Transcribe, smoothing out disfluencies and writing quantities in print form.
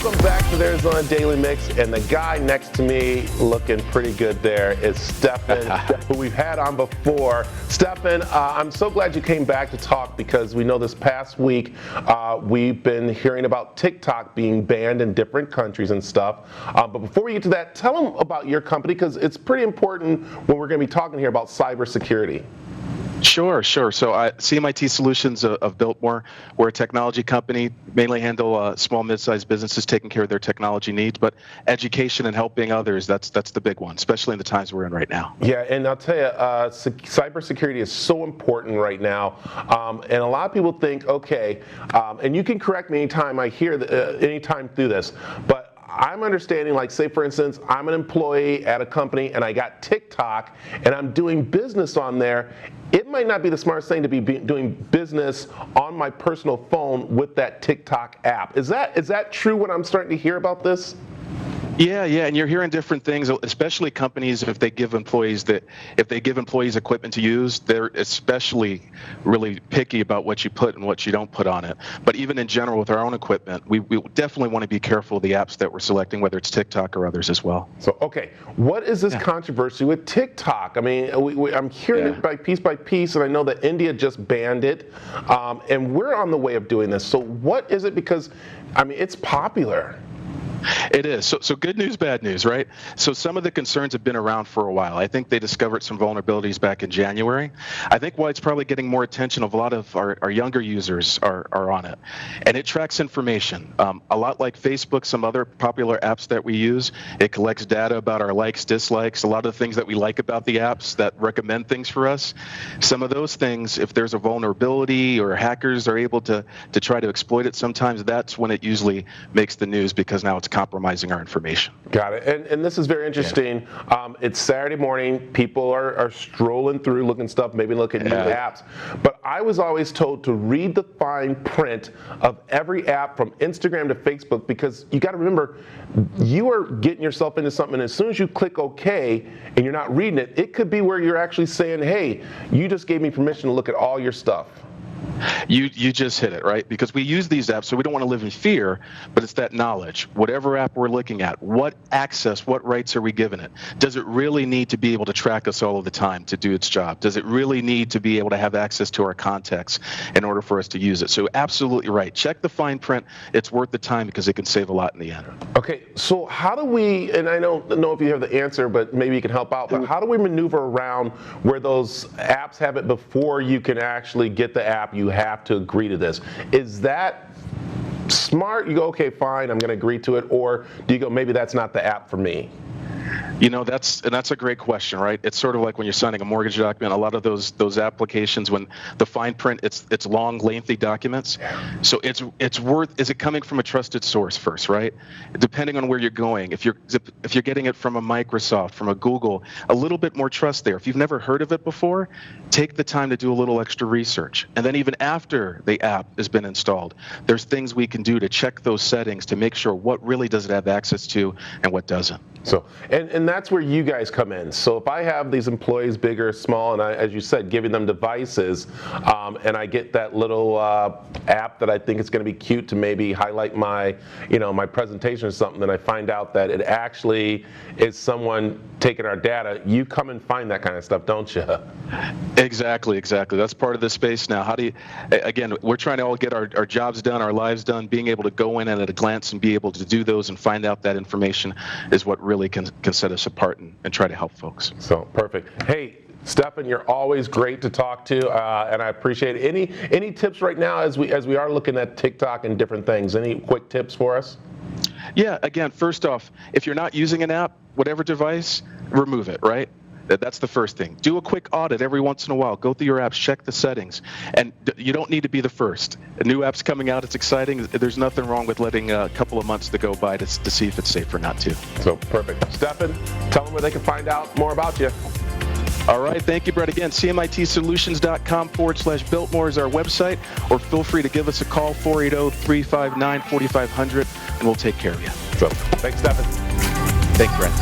Welcome back to the Arizona Daily Mix, and the guy next to me looking pretty good there is Stefan, who we've had on before. Stefan, I'm so glad you came back to talk because we know this past week we've been hearing about TikTok being banned in different countries and stuff. But before we get to that, tell them about your company because it's pretty important when we're going to be talking here about cybersecurity. Sure. So CMIT Solutions of Biltmore, we're a technology company, mainly handle small, mid-sized businesses taking care of their technology needs, but education and helping others, that's the big one, especially in the times we're in right now. Yeah, and I'll tell you, cybersecurity is so important right now, and a lot of people think, okay, and you can correct me anytime I hear, anytime through this, but I'm understanding, like, say, for instance, I'm an employee at a company and I got TikTok and I'm doing business on there. It might not be the smartest thing to be doing business on my personal phone with that TikTok app. Is that true what I'm starting to hear about this? Yeah, and you're hearing different things, especially companies if they give employees equipment to use, they're especially really picky about what you put and what you don't put on it. But even in general with our own equipment, we definitely want to be careful of the apps that we're selecting, whether it's TikTok or others as well. So, okay, what is this controversy with TikTok? I mean, I'm hearing it by piece, and I know that India just banned it, and we're on the way of doing this. So what is it? Because, I mean, it's popular. It is. So good news, bad news, right? So some of the concerns have been around for a while. I think they discovered some vulnerabilities back in January. I think why it's probably getting more attention of a lot of our younger users are on it. And it tracks information. A lot like Facebook, some other popular apps that we use, it collects data about our likes, dislikes, a lot of the things that we like about the apps that recommend things for us. Some of those things, if there's a vulnerability or hackers are able to try to exploit it, sometimes that's when it usually makes the news because now it's compromising our information. Got it. And this is very interesting. Yeah. It's Saturday morning. People are strolling through looking stuff, maybe look at new apps. But I was always told to read the fine print of every app from Instagram to Facebook because you got to remember, you are getting yourself into something. And as soon as you click OK and you're not reading it, it could be where you're actually saying, hey, you just gave me permission to look at all your stuff. You just hit it, right? Because we use these apps, so we don't want to live in fear, but it's that knowledge. Whatever app we're looking at, what access, what rights are we giving it? Does it really need to be able to track us all of the time to do its job? Does it really need to be able to have access to our contacts in order for us to use it? So absolutely right. Check the fine print. It's worth the time because it can save a lot in the end. Okay, so how do we, and I don't know if you have the answer, but maybe you can help out, but how do we maneuver around where those apps have it before you can actually get the app? You have to agree to this. Is that smart? You go, okay, fine, I'm going to agree to it, or do you go, maybe that's not the app for me? You know, that's a great question, right? It's sort of like when you're signing a mortgage document. A lot of those applications, when the fine print, it's long, lengthy documents. So it's worth. Is it coming from a trusted source first, right? Depending on where you're going, if you're getting it from a Microsoft, from a Google, a little bit more trust there. If you've never heard of it before, take the time to do a little extra research. And then even after the app has been installed, there's things we can do to check those settings to make sure what really does it have access to and what doesn't. So, and that's where you guys come in. So if I have these employees, big or small, and I, as you said, giving them devices, and I get that little app that I think is going to be cute to maybe highlight my, my presentation or something, then I find out that it actually is someone taking our data. You come and find that kind of stuff, don't you? Exactly. That's part of the space now. How do you, again, we're trying to all get our jobs done, our lives done. Being able to go in and at a glance and be able to do those and find out that information is what really can set us apart and try to help folks. So perfect. Hey, Stefan, you're always great to talk to, and I appreciate it. Any tips right now as we are looking at TikTok and different things? Any quick tips for us? Yeah. Again, first off, if you're not using an app, whatever device, remove it. Right. That's the first thing. Do a quick audit every once in a while. Go through your apps, check the settings. And you don't need to be the first. A new app's coming out, it's exciting. There's nothing wrong with letting a couple of months to go by to see if it's safe or not too. So perfect. Stefan, tell them where they can find out more about you. All right, thank you, Brett. Again, CMITsolutions.com/Biltmore is our website, or feel free to give us a call, 480-359-4500, and we'll take care of you. So thanks, Stefan. Thanks, Brett.